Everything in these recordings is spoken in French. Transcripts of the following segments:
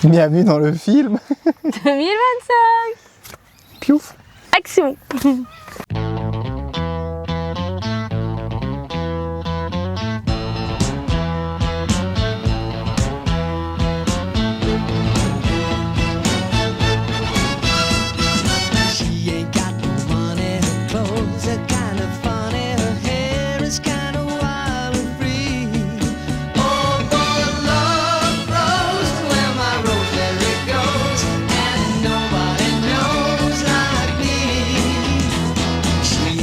Bienvenue dans le film. 2025. Piouf. Action.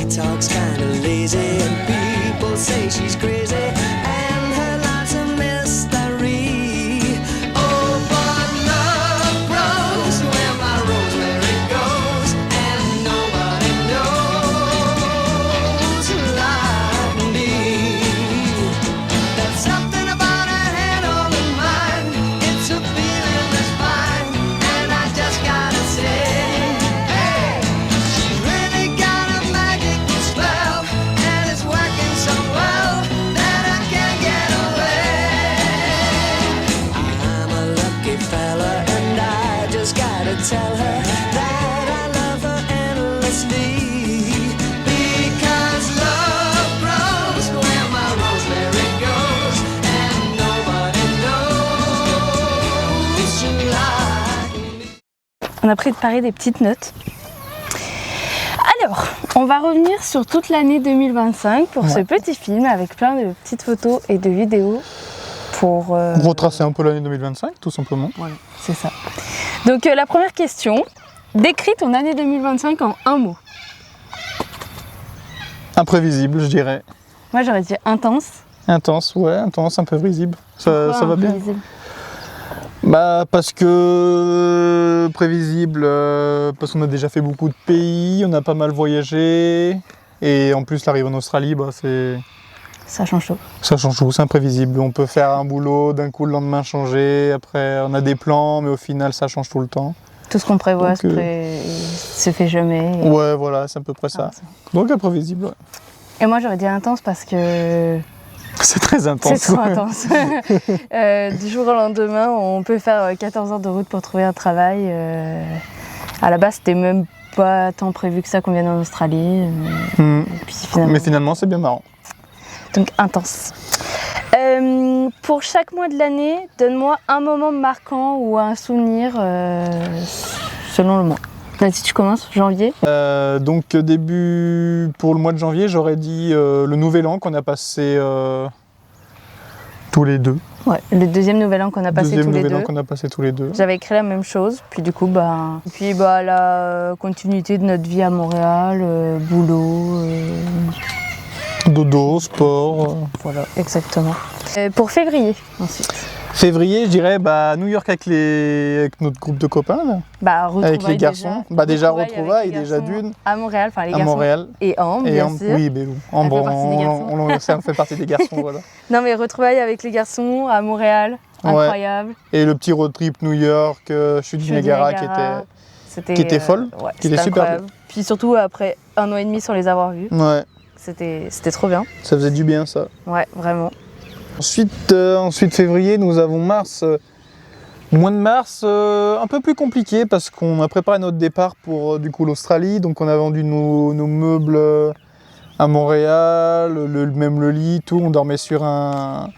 Talks kind of lazy and people say she's crazy and her life's a mystery. Oh, but love grows where my rosemary goes and nobody knows like me. There's something about her head on her mind. It's a feeling that's fine and I just gotta say, hey, she's really got a magic spell, and it's working so well that I can't get away. I'm a lucky fella, and I just gotta tell her that I love her endlessly. Because love grows where my rosemary goes, and nobody knows like me. On a préparé des petites notes. Alors, on va revenir sur toute l'année 2025 pour ce petit film avec plein de petites photos et de vidéos pour... Retracer un peu l'année 2025, tout simplement. Voilà, c'est ça. Donc la première question, décris ton année 2025 en un mot. Imprévisible, je dirais. Moi j'aurais dit intense. Intense, ouais, intense, imprévisible. Ça va bien. Imprévisible. Bah parce que prévisible, parce qu'on a déjà fait beaucoup de pays, on a pas mal voyagé, et en plus l'arrivée en Australie, bah Ça change tout. ça change tout, c'est imprévisible. On peut faire un boulot, d'un coup le lendemain changer, après on a des plans, mais au final ça change tout le temps. Tout ce qu'on prévoit Donc, se fait jamais. Et... Ouais, voilà, c'est à peu près ça. Donc imprévisible, ouais. Et moi j'aurais dit intense parce que C'est très intense. c'est trop intense. Du jour au lendemain, on peut faire 14 heures de route pour trouver un travail. À la base, c'était même pas tant prévu que ça qu'on vienne en Australie. Hmm. Et puis finalement... Mais finalement c'est bien marrant. Donc intense. Pour chaque mois de l'année, donne-moi un moment marquant ou un souvenir selon le mois. Vas-y, tu commences, janvier. Donc début pour le mois de janvier, j'aurais dit le nouvel an qu'on a passé tous les deux. Ouais, le deuxième nouvel an qu'on a passé tous les deux. Qu'on a passé tous les deux. J'avais écrit la même chose, puis du coup, la continuité de notre vie à Montréal, boulot. Dodo, sport. Voilà, exactement. Pour février, ensuite. Février, je dirais New York avec notre groupe de copains, là. Avec les garçons. Déjà retrouvailles, déjà d'une. À Montréal, enfin les à garçons. Montréal. Et Ambre, bien sûr. Oui, mais Ambre, ça fait partie des garçons, voilà. Non mais retrouvailles avec les garçons à Montréal, incroyable. Et le petit road trip New York, chute du Niagara qui était folle, ouais, qui était super incroyable. Puis surtout après 1 an et demi sans les avoir vus. Ouais. C'était trop bien. Ça faisait du bien, ça. Ouais, vraiment. Ensuite février, nous avons mars. Mois de mars, un peu plus compliqué parce qu'on a préparé notre départ pour du coup l'Australie. Donc on a vendu nos meubles à Montréal, même le lit, tout. On dormait sur un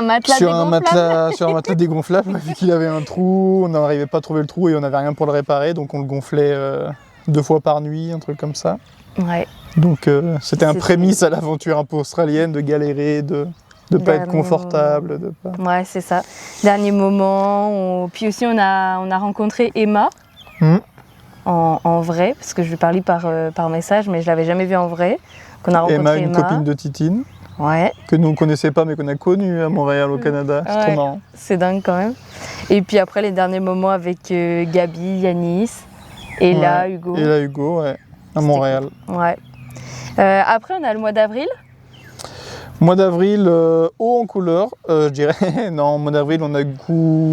matelas dégonflable vu qu'il avait un trou. On n'arrivait pas à trouver le trou et on n'avait rien pour le réparer. Donc on le gonflait 2 fois par nuit, un truc comme ça. Ouais. Donc c'était un prémisse à l'aventure un peu australienne de galérer, de pas être confortable. Ouais, c'est ça. Dernier moment. Puis aussi, on a rencontré Emma en vrai, parce que je lui parlais par message, mais je l'avais jamais vue en vrai. On a rencontré Emma, une copine de Titine. Ouais. Que nous ne connaissait pas, mais qu'on a connue à Montréal, au Canada. C'est trop marrant. C'est dingue quand même. Et puis après, les derniers moments avec Gabi, Yanis, Ella, Hugo. Ella, Hugo, ouais. À Montréal. Cool. Ouais. Après, on a le mois d'avril. Mois d'avril, haut en couleur, je dirais. Non, mois d'avril, on a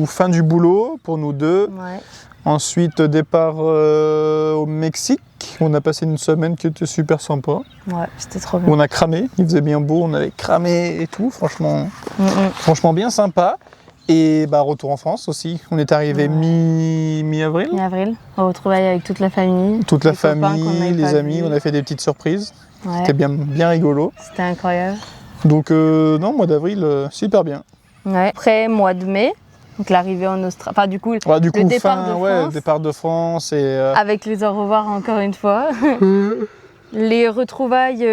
fin du boulot pour nous deux. Ouais. Ensuite, départ au Mexique. On a passé une semaine qui était super sympa. Ouais, c'était trop bien. On a cramé, il faisait bien beau, on avait cramé et tout, franchement bien sympa. Et bah, retour en France aussi. On est arrivé mi-avril. Mi-avril, on retrouvaille avec toute la famille. Toute la les copains qu'on famille, n'avait les pas amis, vus. on a fait des petites surprises. Ouais, C'était bien rigolo. c'était incroyable. Donc non, mois d'avril, super bien. Ouais. Après, mois de mai, donc l'arrivée en Australie. Enfin, du coup, Ouais, du coup, le départ de France. départ de France et Avec les au revoir encore une fois. Les retrouvailles,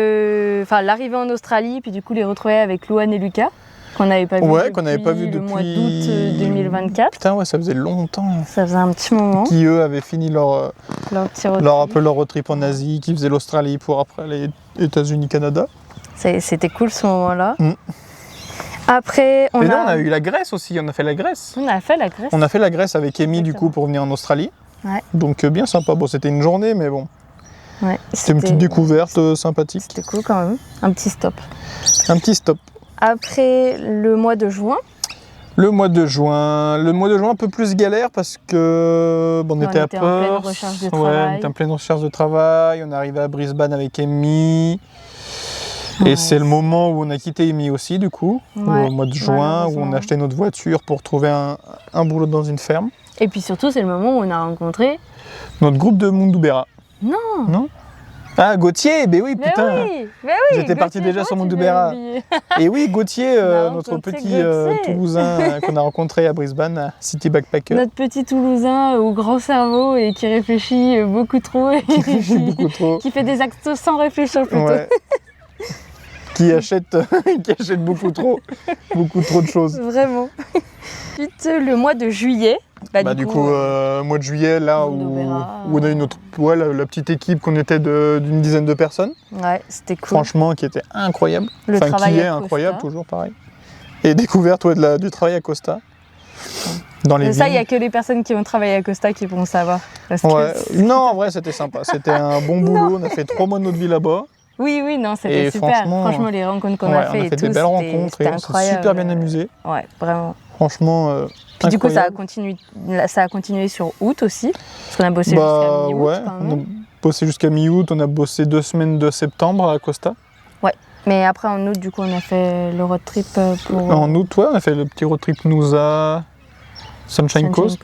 enfin l'arrivée en Australie, puis du coup les retrouvailles avec Louane et Lucas, qu'on n'avait pas vu qu'on n'avait pas vu le depuis mois d'août 2024. Putain, ouais, ça faisait longtemps. Ça faisait un petit moment, Qui eux avaient fini leur leur petit road un trip. peu leur road trip en Asie, qui faisaient l'Australie pour après les États-Unis, Canada. C'était cool ce moment-là. Mm. Après, Et là, on a eu la Grèce aussi, on a fait la Grèce. on a fait la Grèce. On a fait la Grèce avec Amy du coup Exactement. pour venir en Australie. Ouais. Donc bien sympa. Bon, c'était une journée, mais bon, Ouais, c'était une petite découverte sympathique. C'était cool quand même. Un petit stop. Un petit stop. Après le mois de juin, Le mois de juin un peu plus galère parce que bon, on était à en pleine Perth. recherche de Ouais, travail. on était en pleine recherche de travail. On est arrivé à Brisbane avec Amy. Ouais. Et c'est le moment où on a quitté Amy aussi, du coup, Ouais, au mois de juin, où malheureusement. on a acheté notre voiture pour trouver un boulot dans une ferme. Et puis surtout, c'est le moment où on a rencontré. Notre groupe de Mundubera. Non. Non? Ah, Gauthier, ben oui, Mais putain. oui, mais oui. J'étais parti Gauthier, déjà sur comment tu Mundubera. l'as oublié Et oui, Gauthier, On a notre rencontré petit Gauthier. Toulousain qu'on a rencontré à Brisbane, à City Backpacker. Notre petit Toulousain au grand cerveau et qui réfléchit beaucoup trop. Et Qui beaucoup trop. qui fait des actes sans réfléchir plutôt. Ouais. qui achète beaucoup trop de choses. Vraiment. Ensuite, le mois de juillet. Bah, du coup, mois de juillet, là où Mundubera. on a eu la petite équipe qu'on était d'une dizaine de personnes, Ouais, c'était cool. franchement, qui était incroyable. Le Enfin, travail qui est à Costa. incroyable, toujours pareil. Et découverte du travail à Costa. Dans les Mais ça, il n'y a vignes. que les personnes qui ont travaillé à Costa qui pourront savoir. Parce que Ouais. Non, en vrai, c'était sympa. C'était un bon boulot. On a fait 3 mois de notre vie là-bas. Oui, non, c'était Et super. franchement, les rencontres qu'on Ouais, a fait on a et fait tout, des belles c'était- rencontres c'était et on s'est incroyable. super bien amusé. Ouais, vraiment. Franchement, Puis du coup, ça a incroyable. continué sur août aussi, parce qu'on a bossé Bah jusqu'à mi-août ouais, quand on a même. bossé jusqu'à mi-août, on a bossé 2 semaines de septembre à Costa. Mais après, en août, du coup, on a fait le road trip pour En août, ouais, on a fait le petit road trip Noosa, Sunshine Coast,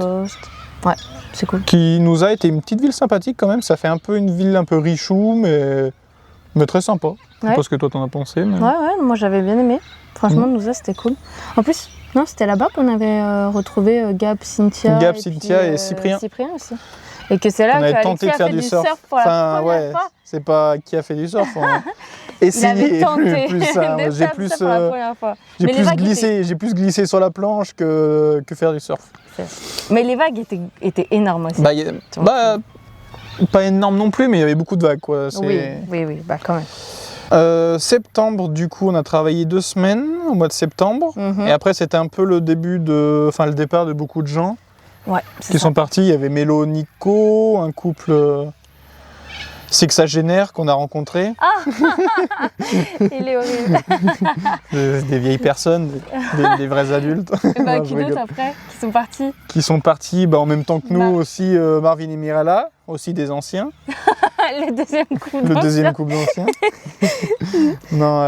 Ouais, c'est cool. qui nous a été une petite ville sympathique quand même. Ça fait un peu une ville un peu richou, mais très sympa. Je sais Ouais. pas ce que toi t'en as pensé. Mais... Ouais, moi j'avais bien aimé. Franchement, Nousa, c'était cool. En plus, non, c'était là-bas qu'on avait retrouvé Gab, Cynthia. Gab, et Cynthia puis, et Cyprien. Cyprien aussi. Et que c'est là On avait qu'Alexis tenté de a faire fait du surf. pour la Enfin, première ouais, fois. c'est pas qui a fait du surf. On a Il essayé avait tenté plus ça. de J'ai faire plus, ça pour la première fois. j'ai Mais les plus vagues glissé, j'ai plus glissé sur la planche que faire du surf. Mais les vagues étaient énormes aussi. Pas énorme non plus, mais il y avait beaucoup de vagues, quoi. Oui, bah quand même. Septembre, du coup, on a travaillé 2 semaines au mois de septembre. Mhm. Et après, c'était un peu le départ de beaucoup de gens Ouais, qui sont partis. Il y avait Mélo, Nico, un couple sexagénaire qu'on a rencontré. Il est horrible. Des vieilles personnes, des vrais adultes. Et bah, Non, je qui d'autre rigole. après qui sont partis Qui sont partis en même temps que nous aussi, Marvin et Mirella, aussi des anciens. Le deuxième coup Le deuxième couple d'anciens. Non,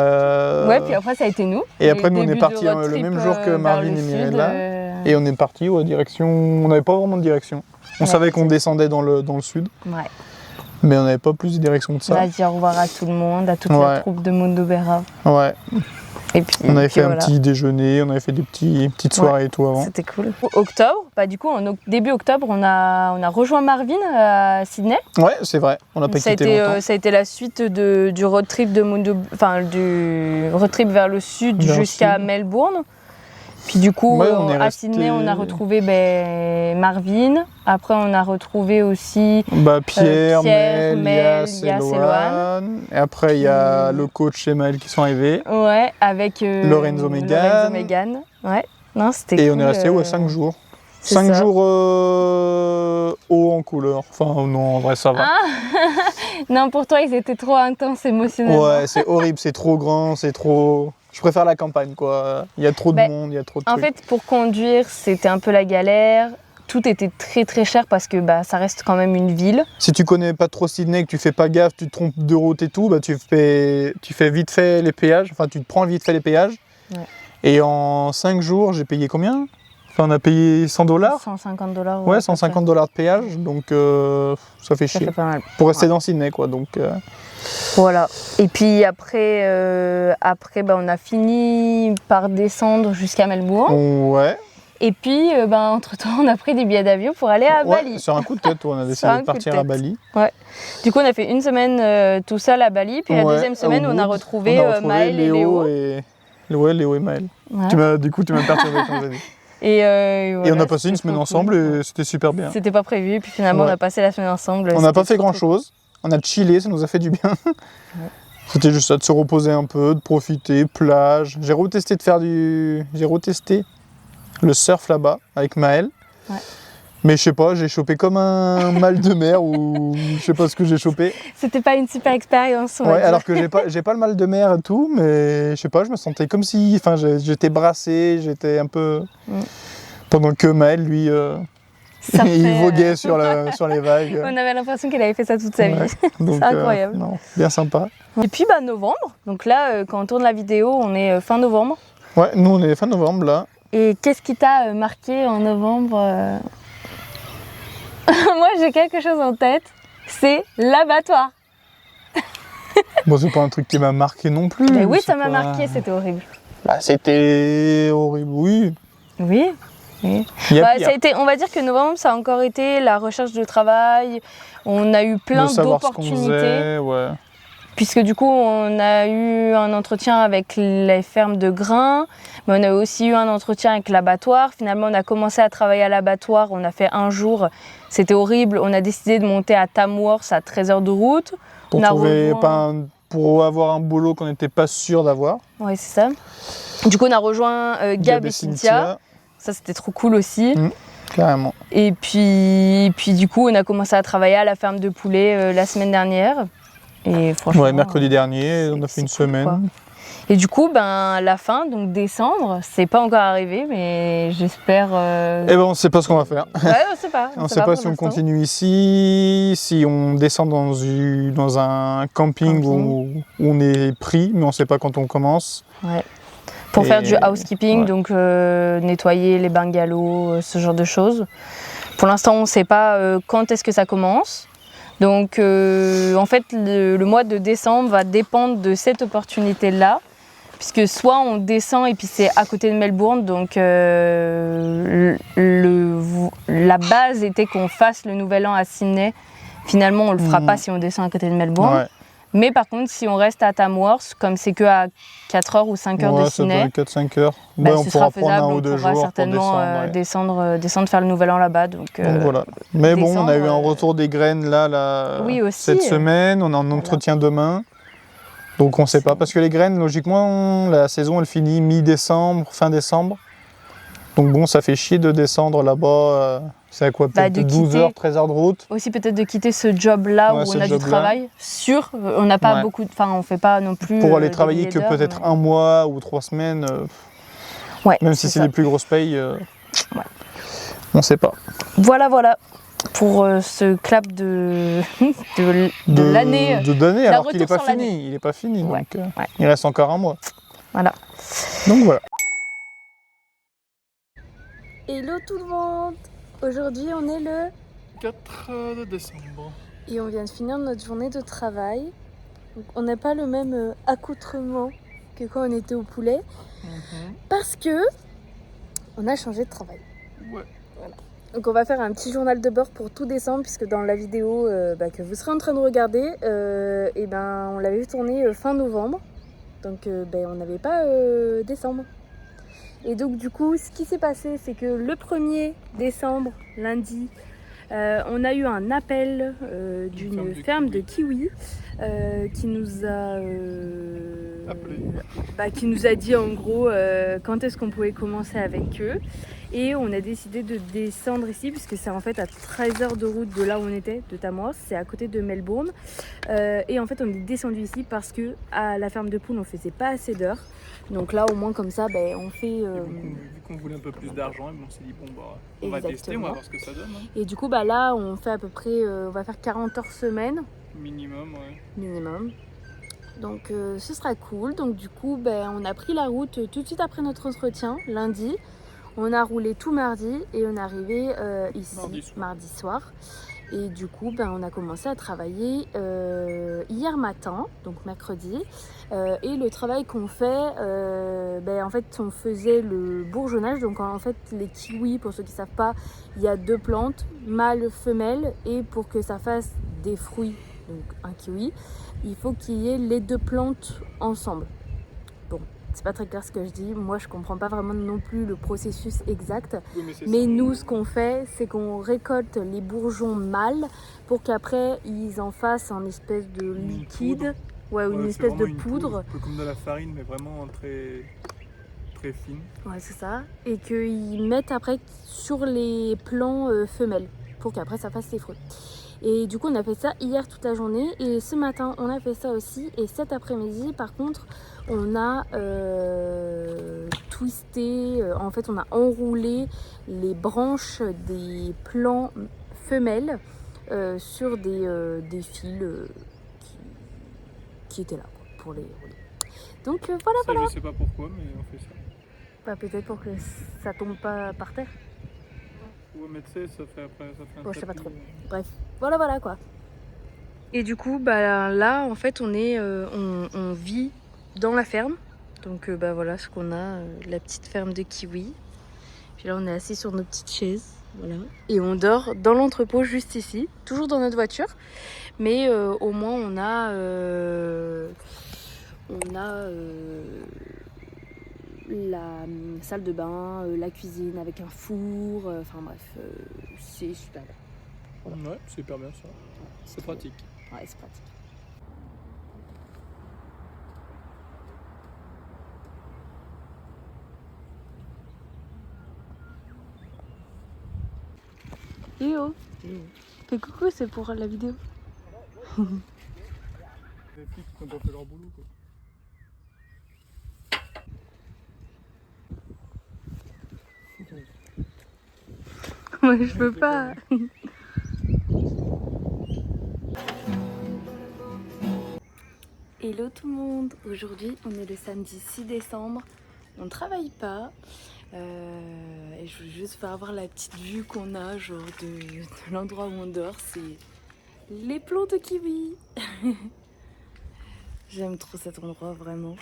Ouais, puis après ça a été nous. Et après, Le nous, on est début partis du road le trip, même jour que vers Marvin le et sud, Mirella. Et on est parti direction. On n'avait pas vraiment de direction. On Ouais, savait qu'on c'est- descendait dans le sud, Ouais. mais on n'avait pas plus de direction que On ça. a dit au revoir à tout le monde, à toute Ouais. la troupe de Mundubera. Ouais. Et puis, On avait puis fait un voilà. petit déjeuner, on avait fait des petites soirées et tout avant. C'était cool. Octobre, bah du coup, début octobre, on a rejoint Marvin à Sydney. Ouais, c'est vrai. On n'a pas Ça a, quitté été, longtemps. ça a été la suite du road trip du road trip vers le sud Vers le jusqu'à sud. Melbourne. Puis du coup, Ouais, on est à resté- Sydney, on a retrouvé Marvin. Après, on a retrouvé aussi Pierre, Pierre, Mel, Mel, Yas et Yas et Loane. Et après, il y a le coach et Maël qui sont arrivés. ouais, avec Lorenzo Megan. Megan. Ouais, non, c'était Et cool, on est resté 5 jours. c'est 5 ça. jours haut en couleur. Enfin, non, en vrai, ça va. Non, pour toi, ils étaient trop intenses émotionnellement. Ouais, c'est horrible, c'est trop grand, c'est trop. Je préfère la campagne, quoi. Il y a trop de Bah, monde, il y a trop de En trucs. fait, pour conduire, c'était un peu la galère. Tout était très très cher parce que ça reste quand même une ville. Si tu connais pas trop Sydney, que tu fais pas gaffe, tu te trompes de route et tout, tu fais vite fait les péages. Enfin, tu te prends vite fait les péages. Ouais. Et en 5 jours, j'ai payé combien Enfin, on a payé 100 $. 150 $. Ouais, 150 $ de péage, donc ça fait Ça chier. fait pas mal. Pour rester dans Sydney, quoi. Donc, Voilà. Et puis après, on a fini par descendre jusqu'à Melbourne. ouais. Et puis, entre-temps, on a pris des billets d'avion pour aller à Ouais, Bali. sur un coup de tête, on a décidé de partir à Bali. Du coup, on a fait une semaine tout seul à Bali. Puis la deuxième semaine, on a retrouvé Maël et Léo. Léo et Maël. Voilà. Du coup, tu m'as perturbé quand j'ai dit. Et Et on a passé une semaine ensemble et c'était super bien. C'était pas prévu. Et puis finalement, on a passé la semaine ensemble. On n'a pas fait C'était grand-chose. On a chillé, ça nous a fait du bien. C'était juste ça, de se reposer un peu, de profiter, plage. J'ai retesté le surf là-bas avec Maël. Ouais. Mais je sais pas, j'ai chopé comme un mal de mer ou je sais pas ce que j'ai chopé. C'était pas une super expérience. on va Ouais, dire. alors que j'ai pas le mal de mer et tout, mais je sais pas, je me sentais comme si, enfin, j'étais brassé, j'étais un peu. Pendant que Maël, lui, Ça il fait, voguait sur les vagues. On avait l'impression qu'il avait fait ça toute sa vie. Ouais. Donc, C'est incroyable. non, bien sympa. Et puis novembre. Donc là, quand on tourne la vidéo, on est fin novembre. Ouais, nous on est fin novembre là. Et qu'est-ce qui t'a marqué en novembre Moi, j'ai quelque chose en tête. C'est l'abattoir. Bon, c'est pas un truc qui m'a marqué non plus. Mais oui, c'est ça m'a pas- marqué. C'était horrible. Bah, c'était horrible, oui. Oui. Il y a Bah, pire. ça a été, on va dire que novembre, ça a encore été la recherche de travail. On a eu plein De savoir ce qu'on d'opportunités. faisait, ouais. Puisque du coup, on a eu un entretien avec les fermes de grains, mais on a aussi eu un entretien avec l'abattoir. Finalement, on a commencé à travailler à l'abattoir, on a fait un jour, c'était horrible. On a décidé de monter à Tamworth à 13 heures de route. Pour On a trouver rejoint- pour avoir un boulot qu'on n'était pas sûr d'avoir. Oui, c'est ça. Du coup, on a rejoint Gab et Cynthia. Ça, c'était trop cool aussi. Carrément. Et puis, du coup, on a commencé à travailler à la ferme de poulets la semaine dernière. Et franchement, Ouais, mercredi dernier, on a fait c'est une cool, semaine. quoi. Et du coup, la fin, donc décembre, c'est pas encore arrivé, mais j'espère. Eh ben, on sait pas ce qu'on va faire. Ouais, on sait pas. On sait pas si on continue ici, si on descend dans un camping où on est pris, mais on sait pas quand on commence. Ouais. Pour Et- faire du housekeeping, ouais. donc nettoyer les bungalows, ce genre de choses. Pour l'instant, on sait pas quand est-ce que ça commence. Donc, en fait, le mois de décembre va dépendre de cette opportunité-là. Puisque soit on descend et puis c'est à côté de Melbourne, donc la base était qu'on fasse le nouvel an à Sydney. Finalement, on le fera pas si on descend à côté de Melbourne. Ouais. Mais par contre, si on reste à Tamworth, comme c'est que à 4 heures ou 5 heures de Ouais, ça doit Sydney, être 4-5 heures. bah, Ouais, on ce pourra sera prendre faisable, un ou on deux pourra jours pour certainement descendre. descendre faire le nouvel an là-bas. Donc voilà. Mais bon, on a eu un décembre, retour des graines là Oui, aussi. cette semaine. On a un entretien demain. Donc on sait pas. Parce que les graines, logiquement, la saison elle finit mi-décembre, fin décembre. Donc bon, ça fait chier de descendre là-bas. C'est à quoi, peut-être de 12 quitter- heures, 13 heures de route. aussi peut-être de quitter ce job-là Ouais, où ce on a du job-là. travail sûr. On n'a pas Ouais. beaucoup, enfin on fait pas non plus. Pour aller des travailler milliers que d'heures, peut-être mais- un mois ou 3 semaines, Ouais, même si c'est ça. les plus grosses payes, Ouais. on sait pas. Voilà pour ce clap de l'année. De donner, d'un alors qu'il n'est retour pas sur fini. Il n'est pas fini, Ouais, donc ouais. il reste encore un mois. Voilà. Donc voilà. Hello tout le monde. Aujourd'hui on est le 4 décembre. et on vient de finir notre journée de travail. Donc, on n'a pas le même accoutrement que quand on était au poulet parce que on a changé de travail. Ouais. Voilà. Donc on va faire un petit journal de bord pour tout décembre puisque dans la vidéo que vous serez en train de regarder, on l'avait tourné fin novembre. Donc on n'avait pas décembre. Et donc du coup, ce qui s'est passé, c'est que le 1er décembre, lundi, on a eu un appel d'une ferme de kiwis qui nous a qui nous a dit en gros quand est-ce qu'on pouvait commencer avec eux. Et on a décidé de descendre ici puisque c'est en fait à 13 heures de route de là où on était, de Tamworth, c'est à côté de Melbourne. Et en fait on est descendu ici parce que à la ferme de poules on faisait pas assez d'heures. Donc là au moins comme ça on fait... Vu qu'on voulait un peu plus d'argent, on s'est dit bon bah on va tester, on va voir ce que ça donne. Hein. Et du coup là on fait à peu près, on va faire 40 heures semaine. Minimum, ouais. Minimum. Donc ce sera cool. Donc du coup on a pris la route tout de suite après notre entretien, lundi. On a roulé tout mardi et on est arrivé ici Mardi mardi soir. Et du coup, on a commencé à travailler hier matin, donc mercredi. Et le travail qu'on fait, en fait, on faisait le bourgeonnage. Donc en fait, les kiwis, pour ceux qui ne savent pas, il y a 2 plantes, mâle, femelle. Et pour que ça fasse des fruits, donc un kiwi, il faut qu'il y ait les 2 plantes ensemble. Bon, c'est pas très clair ce que je dis. Moi, je comprends pas vraiment non plus le processus exact. Oui, Mais nous, ce qu'on fait, c'est qu'on récolte les bourgeons mâles pour qu'après, ils en fassent un espèce de liquide. Ouais, ou une espèce de poudre. Un peu comme de la farine, mais vraiment très, très fine. Ouais, c'est ça. Et qu'ils mettent après sur les plants femelles pour qu'après, ça fasse les fruits. Et du coup, on a fait ça hier toute la journée. Et ce matin, on a fait ça aussi. Et cet après-midi, par contre, on a twisté, en fait, on a enroulé les branches des plants femelles sur des fils qui étaient là quoi, pour les rouler. Donc voilà, Ça, voilà. je sais pas pourquoi, mais on fait ça. Peut-être pour que ça tombe pas par terre. Ouais, mais tu sais, ça fait un Bon, je sais pas tapis, trop. Bref, voilà quoi. Et du coup, là, en fait, on vit dans la ferme. Donc voilà ce qu'on a, la petite ferme de kiwis. Puis là, on est assis sur nos petites chaises. Voilà. Et on dort dans l'entrepôt juste ici, toujours dans notre voiture. Mais au moins, on a la salle de bain, la cuisine avec un four. Enfin bref, c'est super bien. Voilà. Ouais, c'est hyper bien ça. C'est pratique. Ouais, c'est pratique. Yo, fais coucou, c'est pour la vidéo. Les filles qui ont pas fait leur boulot, quoi. Moi, je peux pas. Hello tout le monde. Aujourd'hui, on est le samedi 6 décembre. On ne travaille pas. Et je veux juste faire avoir la petite vue qu'on a, genre de l'endroit où on dort. C'est les plants de kiwi. J'aime trop cet endroit, vraiment.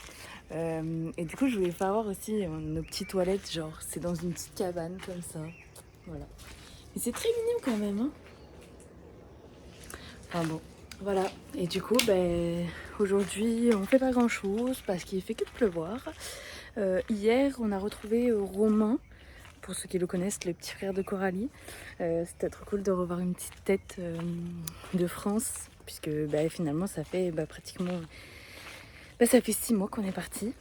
Et du coup, je voulais faire voir aussi nos petites toilettes. Genre, c'est dans une petite cabane comme ça. Voilà. Mais c'est très mignon quand même, hein. Enfin bon, voilà. Et du coup, aujourd'hui, on fait pas grand chose parce qu'il fait que de pleuvoir. Hier, on a retrouvé Romain, pour ceux qui le connaissent, le petit frère de Coralie. C'était trop cool de revoir une petite tête de France, puisque finalement, ça fait pratiquement... ça fait 6 mois qu'on est parti.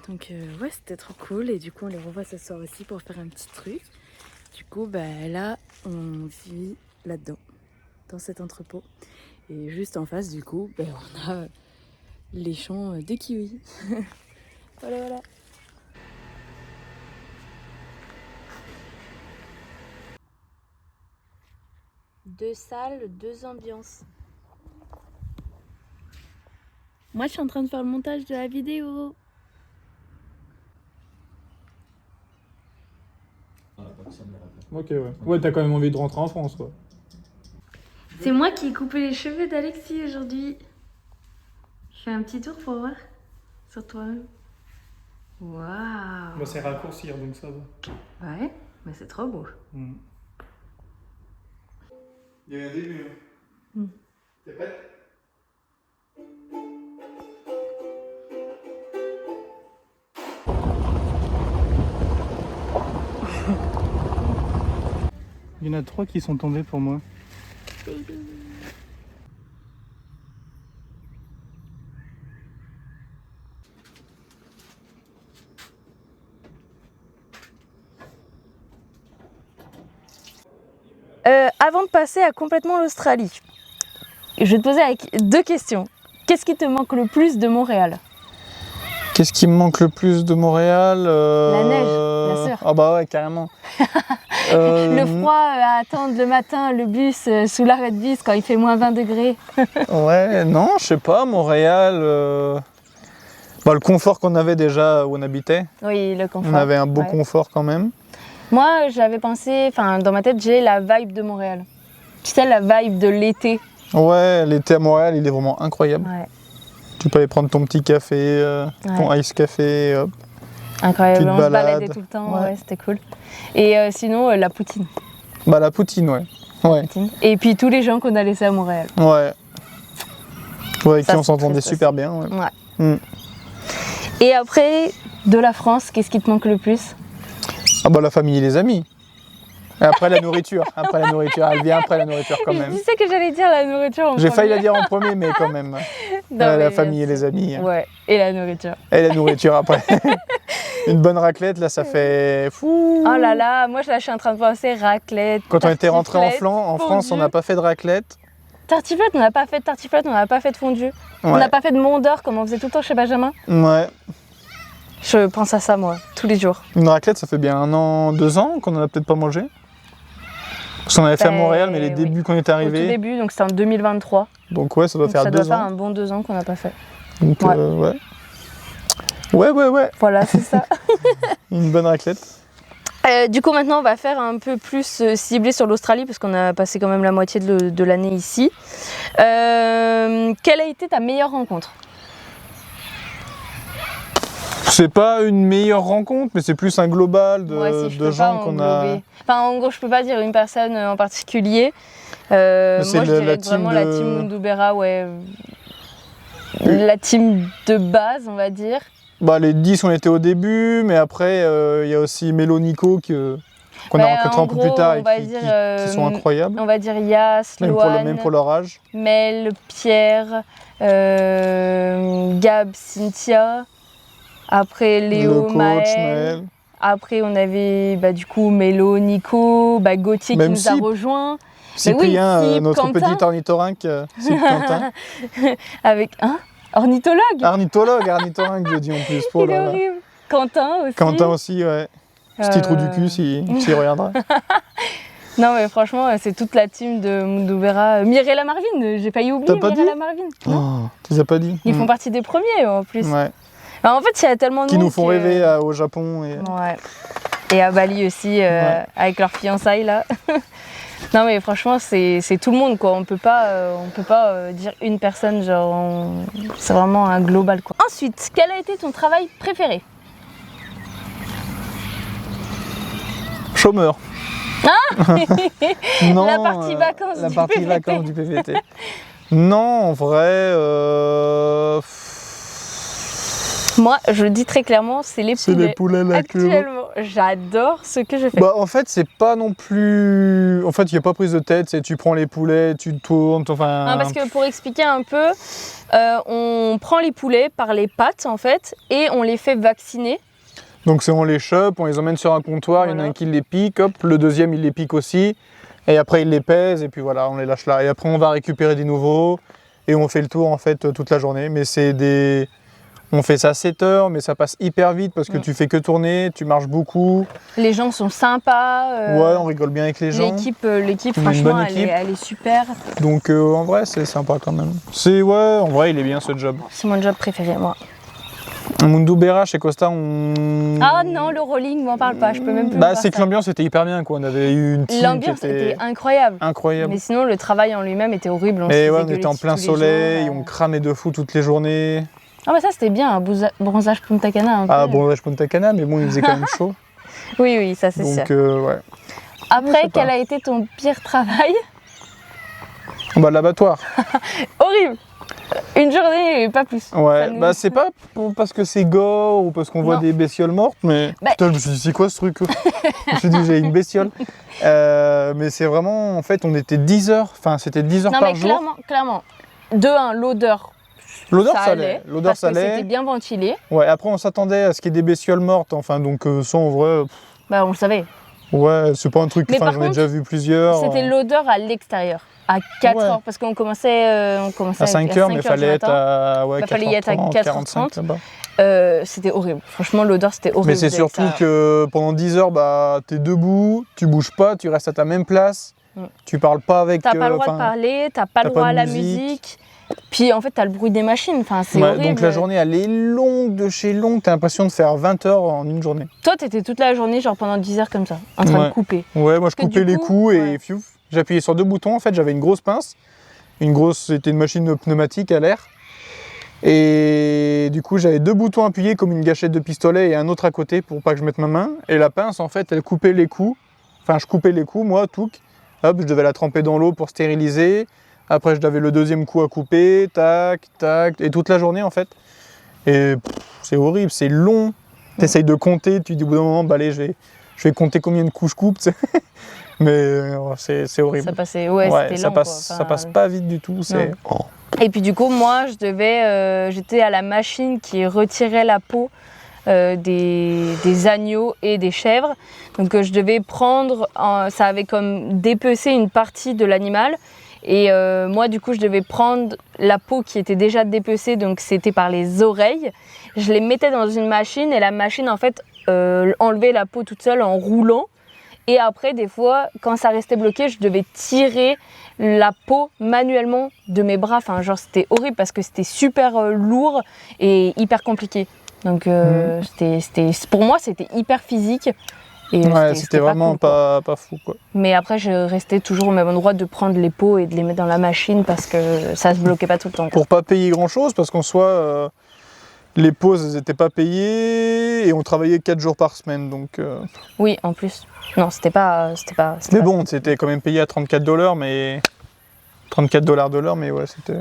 Donc ouais, c'était trop cool. Et du coup, on les revoit ce soir aussi pour faire un petit truc. Du coup, là, on vit là-dedans, dans cet entrepôt. Et juste en face, du coup, on a les champs de kiwis. Voilà. 2 salles, 2 ambiances. Moi, je suis en train de faire le montage de la vidéo. Ok, ouais. Ouais, t'as quand même envie de rentrer en France, quoi. C'est moi qui ai coupé les cheveux d'Alexis aujourd'hui. Je fais un petit tour pour voir sur toi-même. Waouh. C'est raccourcir, donc ça va. Ouais, mais c'est trop beau. Il y a un début. T'es prête? Il y en a 3 qui sont tombés pour moi. Avant de passer à complètement l'Australie, je vais te poser avec 2 questions. Qu'est-ce qui te manque le plus de Montréal? Qu'est-ce qui me manque le plus de Montréal? La neige, bien sûr. Ah bah ouais, carrément. Le froid à attendre le matin, le bus, sous l'arrêt de bus quand il fait moins 20 degrés. Ouais, non, je sais pas, Montréal... le confort qu'on avait déjà où on habitait. Oui, le confort. On avait un beau confort quand même. Moi, j'avais pensé, enfin, dans ma tête, j'ai la vibe de Montréal. Tu sais, la vibe de l'été. Ouais, l'été à Montréal, il est vraiment incroyable. Ouais, Tu peux aller prendre ton petit café, ton ice café, hop. incroyable. Petite On se balade. baladait tout le temps, Ouais. ouais, c'était cool. Et sinon, la poutine. Bah la poutine, ouais. Ouais, Et puis tous les gens qu'on a laissés à Montréal. ouais. Ouais, avec Ça, qui on c'est s'entendait triste super bien. Ouais. Ouais. Mm. Et après, de la France, qu'est-ce qui te manque le plus? Ah bah la famille et les amis. Et après la nourriture. Après la nourriture. Elle vient après la nourriture quand même. Tu sais que j'allais dire la nourriture en J'ai failli premier. la dire en premier, mais quand même. Non, La mais famille et les amis. Ouais, et la nourriture. Et la nourriture après. Une bonne raclette, là, ça fait fou. Oh là là, moi je suis en train de penser raclette. Quand on était rentré en tartiflette, France, on fondue. n'a pas fait de raclette. Tartiflette, on n'a pas fait de tartiflette, on n'a pas fait de fondue. On Ouais. n'a pas fait de Mont d'Or comme on faisait tout le temps chez Benjamin. Ouais. Je pense à ça moi, tous les jours. Une raclette, ça fait bien 1 an, 2 ans qu'on en a peut-être pas mangé. Parce qu'on avait fait à Ben, Montréal, mais les oui. débuts quand on est Au tout arrivé. début, donc c'était en 2023. Donc ouais, ça doit Donc faire ça doit 2 faire ans. un bon 2 ans qu'on n'a pas fait. Donc Ouais. ouais. Ouais. Voilà, c'est ça. Une bonne raclette. Du coup, maintenant, on va faire un peu plus ciblé sur l'Australie parce qu'on a passé quand même la moitié de l'année ici. Quelle a été ta meilleure rencontre? C'est pas une meilleure rencontre, mais c'est plus un global de, Moi, si je de peux gens pas qu'on a. englober. Enfin, en gros, je peux pas dire une personne en particulier. c'est Moi, je la dirais team vraiment de- la team Mundubera, ouais. La team de base, on va dire. Bah, les 10, on était au début, mais après, il y a aussi Mélo Nico qu'on a Bah, rencontré en un peu gros, plus tard et on va qui, dire, qui sont incroyables. On va dire Yas, Même Loane, pour leur âge. Mel, Pierre, Gab, Cynthia. Après Léo, Le coach, Maël. Maël. Après, on avait bah, du coup Mélo, Nico, bah, Gauthier Même qui nous a Sip. rejoint. Cyprien, Sip, notre Quentin. petit ornithorynque, Sip Quentin. Avec un ornithologue. Ornithorynque, je dis en plus. Oh Il est là là. horrible. Quentin aussi. Quentin aussi, ouais. Petit trou du cul s'il regardera. Non mais franchement, c'est toute la team de Mundubera. Mirella Marvin, j'ai failli oublier T'as pas Mirella Marvin. Non. Oh, tu les as pas dit. Ils font partie des premiers en plus. Ouais. Alors, en fait, il y a tellement de Qui monde nous font que- rêver au Japon. Et... Ouais. Et à Bali aussi, Ouais. avec leurs fiançailles là. Non mais franchement, c'est tout le monde quoi. On peut pas dire une personne, genre c'est vraiment un global quoi. Ensuite, quel a été ton travail préféré? Chômeur. Non, La partie vacances la du partie PVT. vacances du PVT. Non, en vrai, Moi, je le dis très clairement, c'est les c'est poulets. les poulets à la queue. Actuellement, j'adore ce que je fais. Bah, en fait, c'est pas non plus. En fait, il n'y a pas prise de tête. C'est tu prends les poulets, tu tournes. Enfin. Non, parce que pour expliquer un peu, on prend les poulets par les pattes en fait et on les fait vacciner. Donc, c'est on les chope, on les emmène sur un comptoir. Il y en a Voilà. un qui les pique, hop, le deuxième il les pique aussi. Et après, il les pèse et puis voilà, on les lâche là. Et après, on va récupérer des nouveaux et on fait le tour en fait toute la journée. Mais c'est des. On fait ça 7 heures, mais ça passe hyper vite parce que tu fais que tourner, tu marches beaucoup. Les gens sont sympas. Ouais, on rigole bien avec les gens. L'équipe, On a une franchement, bonne équipe. elle est super. Donc en vrai, c'est sympa quand même. C'est ouais, en vrai, il est bien ce job. C'est mon job préféré, moi. Mundubera chez Costa, on. Ah non, le rolling, m'en parle pas, je peux même plus. Bah, me c'est que faire l'ambiance était hyper bien quoi. On avait eu une ça. team qui L'ambiance était incroyable. incroyable. Mais sinon, le travail en lui-même était horrible. On se Et faisait ouais, on gueuler était en dessus plein tous les soleil, jours. on cramait de fou toutes les journées. Ah, bah ça, c'était bien, un bronzage Punta Cana. Un Ah peu. bon, je Punta Cana, mais bon, il faisait quand même chaud. Oui, oui, ça, c'est sûr. Donc ouais. Après, je sais pas. quel a été ton pire travail? Bah, l'abattoir. Horrible. Une journée et pas plus. Ouais, Ça nous- bah c'est pas parce que c'est gore ou parce qu'on voit Non. des bestioles mortes, mais Bah- putain, je me suis dit c'est quoi ce truc? Je me suis dit j'ai une bestiole. Mais c'est vraiment, en fait, on était 10 heures, enfin c'était 10 heures Non, par mais jour. clairement. De un, l'odeur. L'odeur ça ça allait. allait. L'odeur Parce ça que c'était allait. bien ventilé. Ouais, après on s'attendait à ce qu'il y ait des bestioles mortes, enfin donc ça en vrai, Bah, on le savait. ouais, c'est pas un truc, Mais enfin par j'en ai contre, déjà vu plusieurs. C'était l'odeur à l'extérieur. À 4 Ouais. heures. Parce qu'on commençait, à 5 heures, mais il fallait être à ouais, Bah, fallait y être à 4h30, 4h30. là-bas. C'était horrible. Franchement, l'odeur, c'était horrible. Mais c'est surtout Ça- que pendant 10 heures, bah, t'es debout, tu bouges pas, tu restes à ta même place, Mm. tu parles pas avec. T'as pas le droit de enfin, parler, t'as pas le t'as droit pas à de la musique. musique. Puis en fait, t'as le bruit des machines, enfin, c'est Ouais, horrible. donc la journée, elle est longue de chez longue. T'as l'impression de faire 20 heures en une journée. Toi, t'étais toute la journée, genre pendant 10 heures comme ça, en train Ouais. de couper. Ouais, moi je que coupais du les coup, coups et ouais. fiouf. J'appuyais sur 2 boutons. En fait, j'avais une grosse pince. C'était une machine pneumatique à l'air. Et du coup, j'avais 2 boutons appuyés comme une gâchette de pistolet et un autre à côté pour pas que je mette ma main. Et la pince, en fait, elle coupait les coups. Enfin, je coupais les coups, moi, touc. Hop, je devais la tremper dans l'eau pour stériliser. Après, j'avais le deuxième coup à couper, tac, tac, et toute la journée, en fait. Et c'est horrible, c'est long. T'essayes de compter, tu dis au bout d'un moment, bah allez, je vais compter combien de coups je coupe, tu sais. Mais c'est horrible. Ça passait, ouais, c'était ça lent, passe, quoi. ça passe pas vite du tout. C'est... Oh. Et puis du coup, moi, j'étais à la machine qui retirait la peau des agneaux et des chèvres. Donc je devais prendre, ça avait comme dépecé une partie de l'animal. Et moi, du coup, je devais prendre la peau qui était déjà dépecée, donc c'était par les oreilles. Je les mettais dans une machine et la machine, en fait, enlevait la peau toute seule en roulant. Et après, des fois, quand ça restait bloqué, je devais tirer la peau manuellement de mes bras. Enfin, genre, c'était horrible parce que c'était super lourd et hyper compliqué. Donc, pour moi, c'était hyper physique. Et Ouais, c'était vraiment cool, quoi. pas fou, quoi. Mais après, je restais toujours au même endroit de prendre les peaux et de les mettre dans la machine parce que ça se bloquait pas tout le temps, quoi. Pour pas payer grand-chose, parce qu'en soi, les pauses, elles étaient pas payées et on travaillait 4 jours par semaine, donc... Oui, en plus. Non, c'était pas. Mais bon, c'était quand même payé à $34, mais... $34 de l'heure, mais ouais, c'était...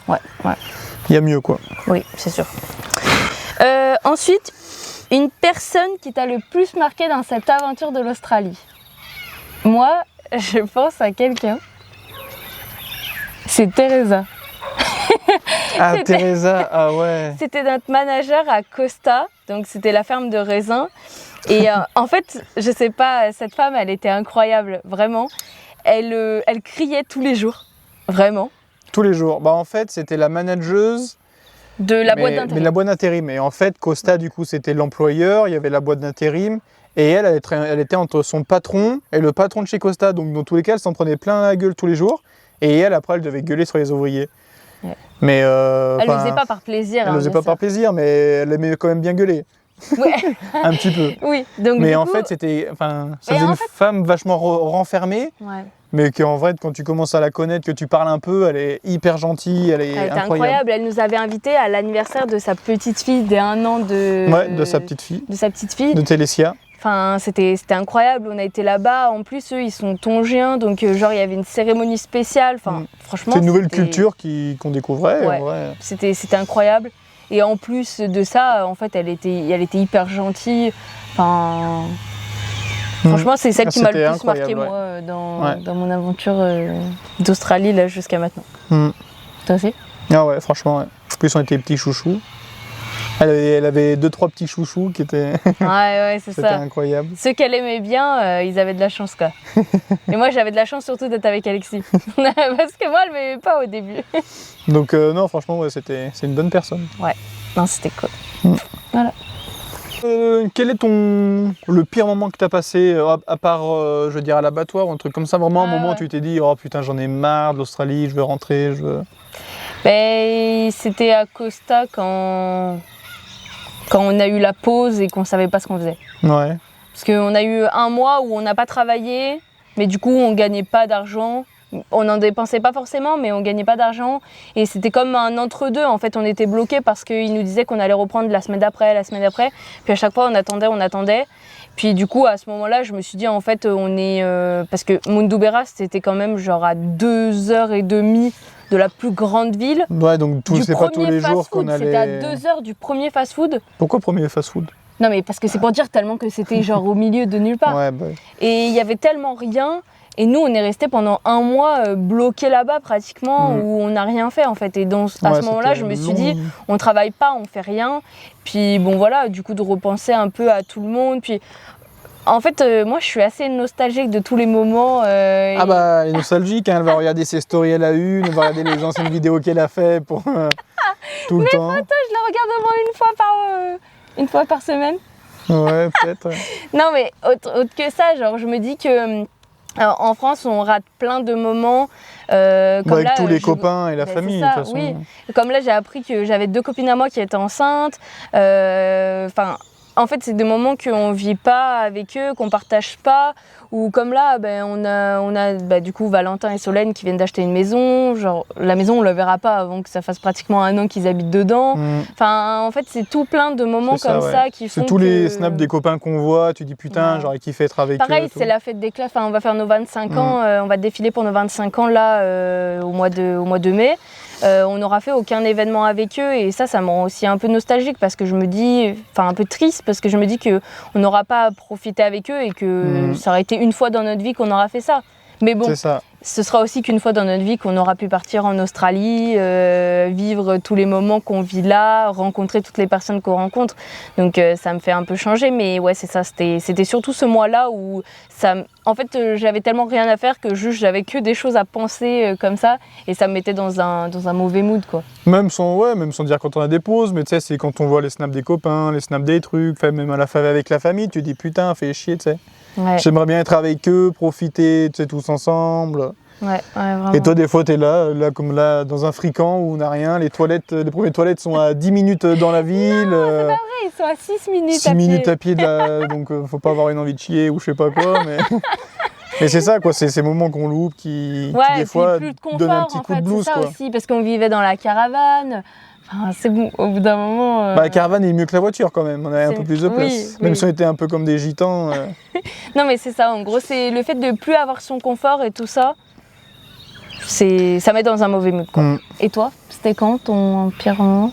Ouais. Il y a mieux, quoi. Oui, c'est sûr. Ensuite, une personne qui t'a le plus marqué dans cette aventure de l'Australie. Moi, je pense à quelqu'un. C'est Teresa. Ah, C'était- Teresa, ah ouais. C'était notre manager à Costa, donc c'était la ferme de raisins. Et en fait, je sais pas, cette femme, elle était incroyable, vraiment. Elle criait tous les jours, vraiment, Tous les jours. Bah en fait, c'était la manageuse... de la boîte Mais d'intérim. la boîte d'intérim. Et en fait, Costa, du coup, c'était l'employeur, il y avait la boîte d'intérim. Et elle était entre son patron et le patron de chez Costa. Donc, dans tous les cas, elle s'en prenait plein la gueule tous les jours. Et elle, après, elle devait gueuler sur les ouvriers. Ouais. Mais Elle le faisait pas par plaisir. Elle hein, le faisait bien pas par sûr. plaisir, mais elle aimait quand même bien gueuler. Ouais. Un petit peu. Oui, donc Mais du en coup, fait, c'était. Enfin, ça Et faisait en une femme vachement renfermée. ouais. Mais qu'en vrai, quand tu commences à la connaître, que tu parles un peu, elle est hyper gentille, elle est Elle était incroyable. incroyable. Elle nous avait invités à l'anniversaire de sa petite fille dès 1 an Ouais, de sa petite fille, de sa petite fille. de Télésia. Enfin, c'était incroyable. On a été là-bas. En plus, eux, ils sont tongiens, donc genre il y avait une cérémonie spéciale. Enfin, franchement, C'est une nouvelle c'était- culture qu'on découvrait. Ouais. En vrai. C'était incroyable. Et en plus de ça, en fait, elle était hyper gentille. Enfin, franchement, c'est celle qui m'a le C'était plus marqué, incroyable, moi, Ouais. dans mon aventure d'Australie là jusqu'à maintenant. Mm. Toi aussi? Ah ouais, franchement, ouais. En plus, on était petits chouchous. Elle avait 2-3 petits chouchous qui étaient, Ouais, c'est c'était ça. incroyable. Ceux qu'elle aimait bien, ils avaient de la chance, quoi. Et moi, j'avais de la chance surtout d'être avec Alexis. Parce que moi, elle m'aimait pas au début. Donc non, franchement, ouais, c'est une bonne personne. Non, c'était cool. Quel est le pire moment que tu as passé, à part, je veux dire, à l'abattoir ou un truc comme ça, vraiment un Ah, moment où ouais. tu t'es dit, oh putain, j'en ai marre de l'Australie, je veux rentrer, je veux... Ben, c'était à Costa quand on a eu la pause et qu'on savait pas ce qu'on faisait. Ouais. Parce qu'on a eu 1 mois où on n'a pas travaillé, mais du coup on gagnait pas d'argent. On n'en dépensait pas forcément, mais on gagnait pas d'argent. Et c'était comme un entre-deux. En fait, on était bloqués parce qu'ils nous disaient qu'on allait reprendre la semaine d'après. Puis à chaque fois, on attendait. Puis du coup, à ce moment-là, je me suis dit, en fait, on est... parce que Munduberas, c'était quand même genre à 2h30 de la plus grande ville. Ouais, donc c'est pas tous les jours qu'on C'était à allait... 2 heures du premier fast-food. Pourquoi premier fast-food? Non, mais parce que c'est pour dire tellement que c'était genre au milieu de nulle part. Ouais, bah... Et il y avait tellement rien. Et nous, on est resté pendant 1 mois bloqués là-bas pratiquement, où on n'a rien fait en fait. Et donc, à ce moment-là, je me suis dit, on travaille pas, on fait rien. Puis bon, voilà, du coup, de repenser un peu à tout le monde. Puis en fait, moi, je suis assez nostalgique de tous les moments. Ah bah, elle est nostalgique, hein, elle va regarder ses stories à la une, elle va regarder les anciennes vidéos qu'elle a fait pour tout le temps. Je la regarde au moins une fois par semaine. Ouais, peut-être. Ouais. Non, mais autre que ça, genre, je me dis que Alors, en France, on rate plein de moments. Comme avec là, tous les copains et la Ben, famille, c'est de ça, toute façon. oui. Comme là, j'ai appris que j'avais 2 copines à moi qui étaient enceintes. Enfin, en fait, c'est des moments qu'on vit pas avec eux, qu'on partage pas. Ou comme là, ben, on a ben, du coup Valentin et Solène qui viennent d'acheter une maison. Genre, la maison, on la verra pas avant que ça fasse pratiquement 1 an qu'ils habitent dedans. Mm. Enfin, en fait, c'est tout plein de moments C'est ça, comme ouais. ça qui font C'est tous que... les snaps des copains qu'on voit, tu dis putain, Ouais. j'aurais kiffé être avec eux. Pareil, tout. c'est la fête des classes. Enfin, on va faire nos 25 ans. On va défiler pour nos 25 ans là au mois de mai. On n'aura fait aucun événement avec eux et ça me rend aussi un peu nostalgique parce que je me dis, enfin un peu triste parce que je me dis que on n'aura pas profité avec eux et que ça aurait été une fois dans notre vie qu'on aura fait ça. Mais bon, C'est ça. ce sera aussi qu'une fois dans notre vie qu'on aura pu partir en Australie, vivre tous les moments qu'on vit là, rencontrer toutes les personnes qu'on rencontre. Donc ça me fait un peu changer, mais ouais c'est ça, c'était surtout ce mois-là où ça, en fait j'avais tellement rien à faire que juste j'avais que des choses à penser comme ça et ça me mettait dans un mauvais mood quoi. Même sans dire quand on a des pauses, mais tu sais, c'est quand on voit les snaps des copains, les snaps des trucs, enfin, même avec la famille, tu dis putain, fais chier, tu sais. Ouais, J'aimerais bien être avec eux, profiter, tu sais, tous ensemble. ouais, vraiment. Et toi, des fois, t'es là, comme là, dans un fricant où on n'a rien, les premières toilettes sont à 10 minutes dans la ville. Ils sont à 6 minutes 6 à pied. minutes à pied, donc faut pas avoir une envie de chier ou je sais pas quoi, mais... Mais c'est ça, quoi, c'est ces moments qu'on loupe qui Ouais, des et fois, puis plus de donnent un confort petit en coup de fait, blues, c'est ça quoi. aussi parce qu'on vivait dans la caravane. Enfin, c'est bon, au bout d'un moment. Bah, la caravane est mieux que la voiture, quand même, on avait un C'est- peu plus de place. oui, Même oui. si on était un peu comme des gitans. Non mais c'est ça, en gros c'est le fait de plus avoir son confort et tout ça, ça met dans un mauvais mood quoi. Et toi, c'était quand ton pire moment?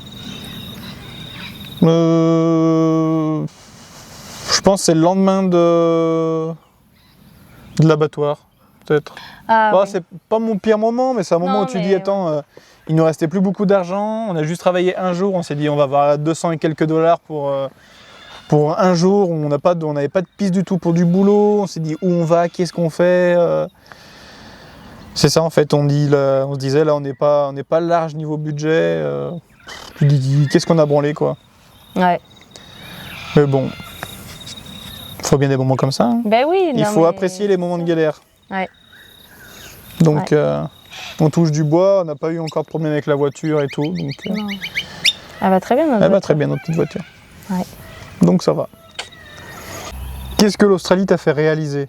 Je pense que c'est le lendemain de l'abattoir, peut-être. Ah, Bah, oui. c'est pas mon pire moment, mais c'est un moment Non, où tu mais dis, attends, il nous restait plus beaucoup d'argent, on a juste travaillé un jour, on s'est dit, on va avoir 200 et quelques dollars pour un jour, on n'avait pas de piste du tout pour du boulot, on s'est dit où on va, qu'est-ce qu'on fait. C'est ça en fait, on se disait, là on n'est pas large niveau budget, tu dis, qu'est-ce qu'on a branlé quoi. Ouais. Mais bon, il faut bien des moments comme ça. Hein. Ben oui. Il non, faut mais- apprécier les moments de galère. Ouais. Donc, on touche du bois, on n'a pas eu encore de problème avec la voiture et tout. Donc, Non. Elle va très bien. notre elle va voiture. très bien, notre petite voiture. Ouais. Donc, ça va. Qu'est-ce que l'Australie t'a fait réaliser?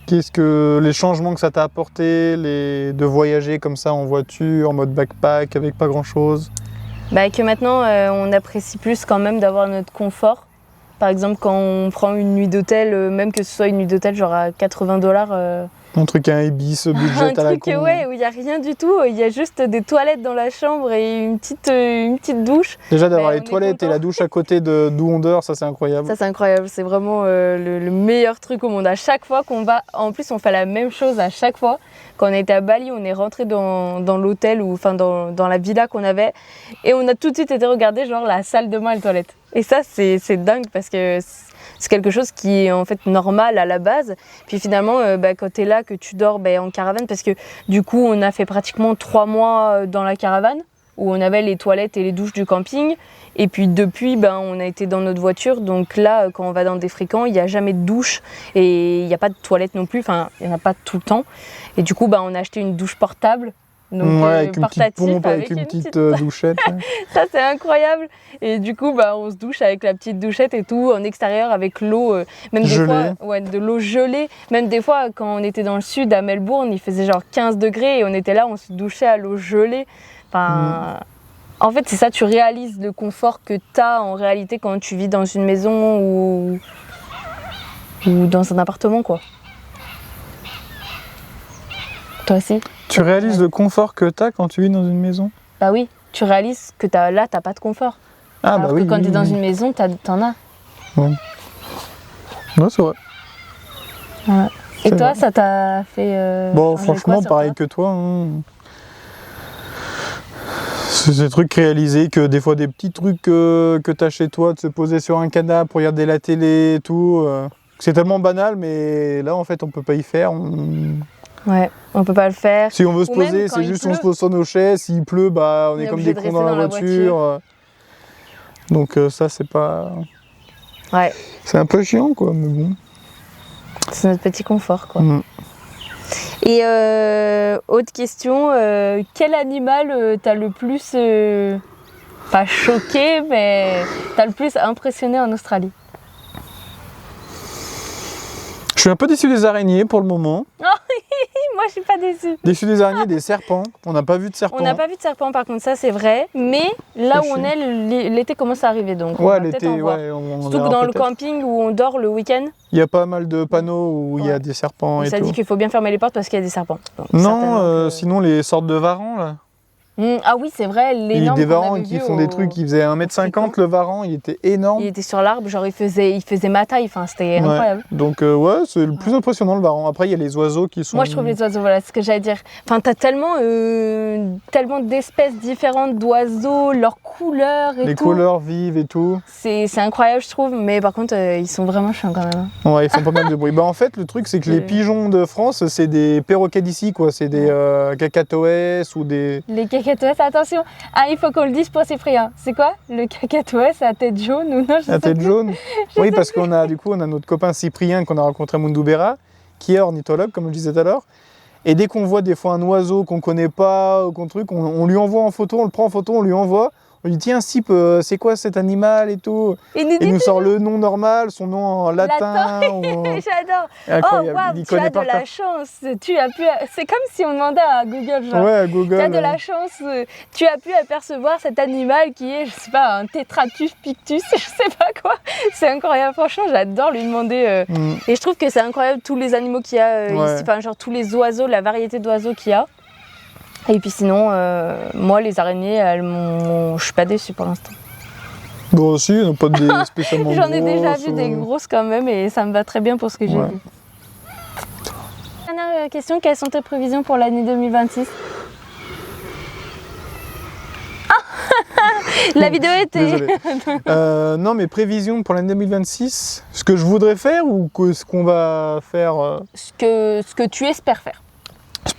Qu'est-ce que les changements que ça t'a apporté, de voyager comme ça en voiture, en mode backpack, avec pas grand-chose? Bah, que maintenant on apprécie plus quand même d'avoir notre confort. Par exemple quand on prend une nuit d'hôtel, même que ce soit une nuit d'hôtel genre à 80 $. Un truc à un Ibis, budget Un à la truc con. ouais, où il n'y a rien du tout, il y a juste des toilettes dans la chambre et une petite douche. Déjà d'avoir Mais les on est toilettes et content. la douche à côté d'où on dort, ça c'est incroyable. Ça c'est incroyable, c'est vraiment le meilleur truc au monde. À chaque fois qu'on va, en plus on fait la même chose à chaque fois. Quand on était à Bali, on est rentré dans l'hôtel ou enfin dans la villa qu'on avait et on a tout de suite été regarder genre la salle de bain et les toilettes. Et ça c'est dingue parce que c'est quelque chose qui est en fait normal à la base. Puis finalement, quand tu es là, que tu dors en caravane, parce que du coup on a fait pratiquement 3 mois dans la caravane où on avait les toilettes et les douches du camping. Et puis depuis, on a été dans notre voiture. Donc là, quand on va dans des fricants, il n'y a jamais de douche et il n'y a pas de toilette non plus. Enfin, il n'y en a pas tout le temps. Et du coup, on a acheté une douche portable. Donc, Ouais, avec une petite portatif, pompe, avec une petite douchette. Ça, c'est incroyable. Et du coup, on se douche avec la petite douchette et tout, en extérieur, avec l'eau, même des Gelée. fois, ouais, de l'eau gelée. Même des fois, quand on était dans le sud, à Melbourne, il faisait genre 15 degrés et on était là, on se douchait à l'eau gelée. Enfin, en fait, c'est ça, tu réalises le confort que tu as en réalité quand tu vis dans une maison ou dans un appartement, quoi. Toi aussi? Tu réalises le confort que t'as quand tu vis dans une maison? Bah oui, tu réalises que là, t'as pas de confort. Ah Alors bah oui. que quand oui, tu es dans oui. une maison, t'en as. Ouais, c'est vrai. Ouais. Et C'est toi, vrai. ça t'a fait. Bon, changer franchement, quoi sur pareil toi que toi. Hein. C'est des trucs réalisés, que des fois des petits trucs que t'as chez toi, de se poser sur un canapé, regarder la télé et tout. C'est tellement banal, mais là en fait on peut pas y faire. Ouais, on peut pas le faire. Si on veut se Ou même poser, quand c'est il juste pleut. on se pose sur nos chaises. S'il pleut, on On est est comme obligé des de cons dans rester la dans la voiture. Donc ça c'est pas. Ouais, C'est un peu chiant quoi, mais bon. c'est notre petit confort, quoi. Mm. Et autre question, quel animal t'as le plus, pas choqué, mais t'as le plus impressionné en Australie? Je suis un peu déçu des araignées pour le moment. Moi je suis pas déçue. Déçu des araignées, des serpents. On n'a pas vu de serpents. On n'a pas vu de serpent par contre, ça c'est vrai, mais là où on est, l'été commence à arriver donc on Ouais, va peut-être l'été, en voir. ouais, on Surtout que verra dans le peut-être. camping où on dort le week-end, Il y a pas mal de panneaux où il y a Ouais. des serpents et ça tout. dit qu'il faut bien fermer les portes parce qu'il y a des serpents. Donc, Non, certainement que- sinon les sortes de varans là. Ah oui c'est vrai, Il y a l'énorme des qu'on varans avait qui vu font des trucs qui faisaient 1m50 le varan, il était énorme. Il était sur l'arbre, genre il faisait ma taille, enfin c'était Ouais. incroyable. Donc ouais, c'est le plus impressionnant le varan. Après il y a les oiseaux qui sont... Moi je trouve les oiseaux, voilà ce que j'allais dire. Enfin t'as tellement d'espèces différentes d'oiseaux, leurs couleurs et les tout. couleurs vives et tout. C'est incroyable je trouve, mais par contre ils sont vraiment chiants quand même. Ouais, ils font pas mal de bruit. Bah en fait le truc c'est que les pigeons de France c'est des perroquets d'ici quoi. C'est des cacatoès ou des... Les cacatoès, attention, ah il faut qu'on le dise pour Cyprien. C'est quoi le cacatoès à tête jaune ou non je sais La tête plus. jaune. Oui, parce qu'on a notre copain Cyprien qu'on a rencontré à Mundubbera, qui est ornithologue, comme je disais tout à l'heure. Et dès qu'on voit des fois un oiseau qu'on connaît pas, ou qu'on truc, on lui envoie en photo, on le prend en photo, on lui envoie. On lui dit tiens Cyp, c'est quoi cet animal et tout. Il nous Il dit nous sort le nom normal, son nom en latin. j'adore. Incroyable. Oh waouh, Il tu as connaît de par la cœur. chance. Tu as pu. C'est comme si on demandait à Google genre. Ouais, à Google. Tu as de la chance, tu as pu apercevoir cet animal qui est, je sais pas, un Tetratus pictus, je sais pas quoi. C'est incroyable, franchement, j'adore lui demander. Et je trouve que c'est incroyable tous les animaux qu'il y a Ouais. ici, enfin, genre tous les oiseaux, la variété d'oiseaux qu'il y a. Et puis sinon, moi, les araignées, je suis pas déçue pour l'instant. Bon aussi, on n'a pas des spécialement J'en ai déjà grosses vu des ou- grosses quand même et ça me va très bien pour ce que j'ai Ouais. vu. Dernière question, quelles sont tes prévisions pour l'année 2026? La vidéo était... Désolé. Non, mes prévisions pour l'année 2026, ce que je voudrais faire ou ce qu'on va faire, ce que tu espères faire.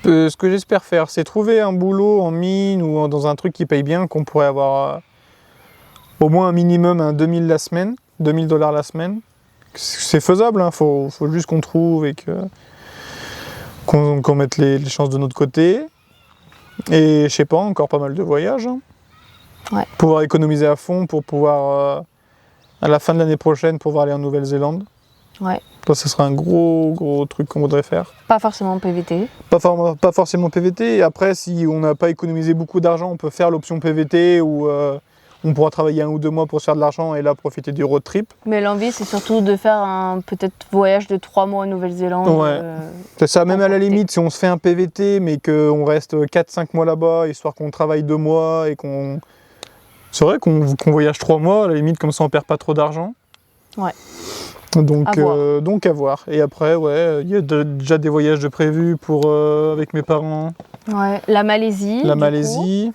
ce que j'espère faire, c'est trouver un boulot en mine ou dans un truc qui paye bien, qu'on pourrait avoir au moins un minimum un 2000 la semaine, $2000 la semaine. C'est faisable, hein, faut juste qu'on trouve et qu'on mette les chances de notre côté. Et je sais pas, encore pas mal de voyages. Hein. Ouais. Pouvoir économiser à fond pour pouvoir, à la fin de l'année prochaine, pouvoir aller en Nouvelle-Zélande. Ouais. Ça, ce serait un gros truc qu'on voudrait faire. Pas forcément PVT. Pas forcément PVT. Et après, si on n'a pas économisé beaucoup d'argent, on peut faire l'option PVT où on pourra travailler 1 ou 2 mois pour se faire de l'argent et là profiter du road trip. Mais l'envie, c'est surtout de faire un peut-être voyage de 3 mois en Nouvelle-Zélande. Ouais. C'est ça, même à la profiter. limite, si on se fait un PVT, mais qu'on reste 4-5 mois là-bas, histoire qu'on travaille 2 mois et qu'on... C'est vrai qu'on voyage 3 mois, à la limite, comme ça on perd pas trop d'argent. Ouais. Donc À voir. à voir. Et après, ouais, il y a déjà des voyages de prévus avec mes parents. Ouais. La Malaisie. La du Malaisie. coup.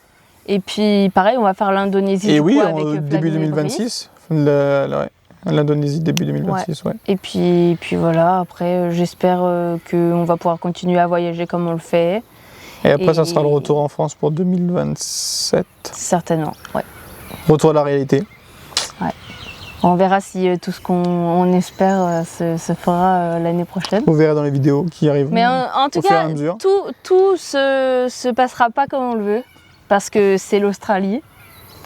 Et puis, pareil, on va faire l'Indonésie. Et du oui, coup, en avec début Vladimir 2026. L'Indonésie début 2026, ouais. Et puis voilà, après, j'espère qu'on va pouvoir continuer à voyager comme on le fait. Et après, ça Et- sera le retour en France pour 2027. Certainement, ouais. Retour à la réalité. On verra si tout ce qu'on espère se fera l'année prochaine. Vous verrez dans les vidéos qui arrivent. Mais en tout au fur et à cas, mesure. tout se passera pas comme on le veut, parce que c'est l'Australie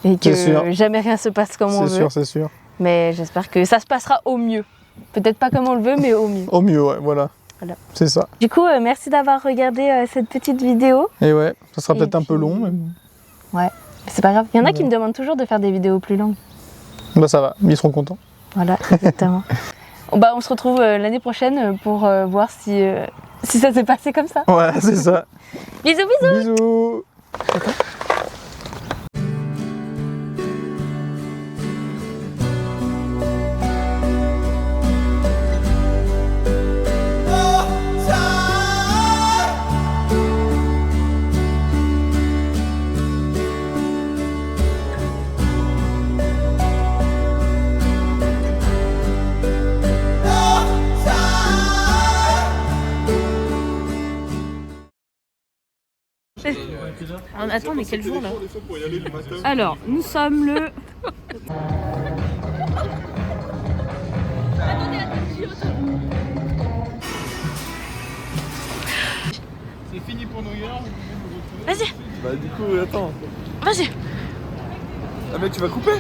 et C'est sûr. que jamais rien se passe comme on C'est veut. sûr, c'est sûr. Mais j'espère que ça se passera au mieux. Peut-être pas comme on le veut, mais au mieux. Au mieux, ouais, voilà. Voilà. C'est ça. Du coup, merci d'avoir regardé cette petite vidéo. Et ouais, ça sera Et peut-être un peu puis- long, mais Ouais, c'est pas grave. Il y en a qui Ouais. me demandent toujours de faire des vidéos plus longues. bah ça va, ils seront contents. Voilà, exactement. On se retrouve l'année prochaine pour voir si ça s'est passé comme ça. Ouais, c'est ça. Bisous, bisous. Bisous. On attend, mais quel jour là? Alors, nous sommes le... Vas-y, Bah du coup, attends. vas-y. Ah mec, tu vas couper?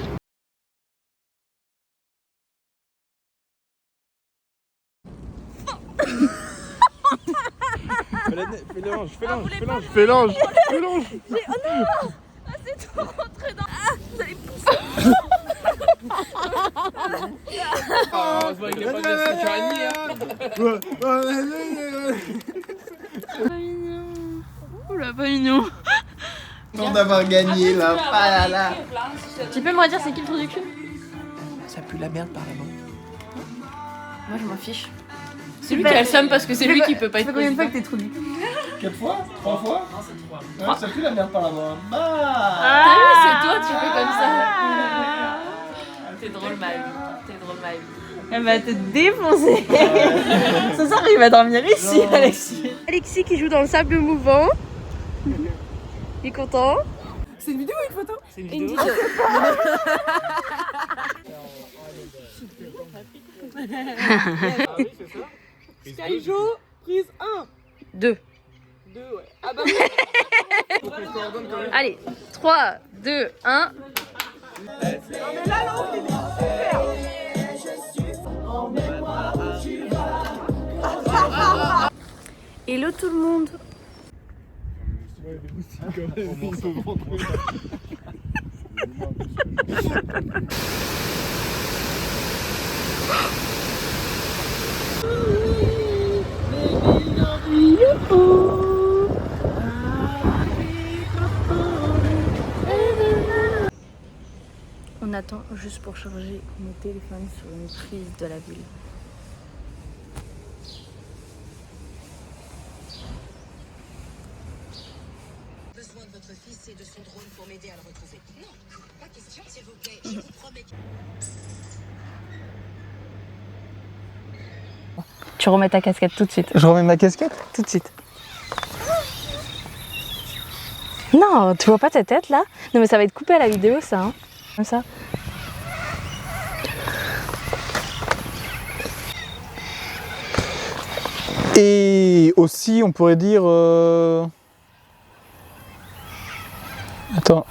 Fais l'ange, fais l'ange, fais l'ange, fais l'ange, fais l'ange. Oh non, ah, c'est tout rentré dans... Ah, vous allez pousser. Heureusement qu'il est pas de 5h30. Pas mignon. Oula, pas mignon. Temps d'avoir gagné là. Ah là là. Tu peux me redire c'est qui le trou du cul? Ça pue la merde par là-bas. Moi je m'en fiche. C'est lui qui a le seum parce que c'est lui qui peut pas être Combien de fois que président. t'es trou du cul? 4 fois 3 fois? Non, c'est 3. Ouais, ça pue la merde par là-bas. T'as vu, c'est toi, tu fais comme ça. T'es drôle ma vie. T'es drôle ma vie. Elle va te défoncer. Ce soir il va dormir ici, Alexis. Alexis qui joue dans le sable mouvant. Il est content. C'est une vidéo ou une photo? C'est une Une vidéo. vidéo. Skyjo, prise 1. 2. 2, ouais. Ah bah Allez, 3, 2, 1. Hello tout le monde. On attend juste pour charger nos téléphones sur une prise de la ville. Besoin de votre fils et de son drone pour m'aider à le retrouver. Non, pas question, s'il vous plaît. Je vous promets. Tu remets ta casquette tout de suite. Je remets ma casquette? Tout de suite. Non, tu vois pas ta tête là? Non mais ça va être coupé à la vidéo ça, hein? Comme ça. Et aussi, on pourrait dire... Attends,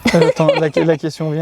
la question vient.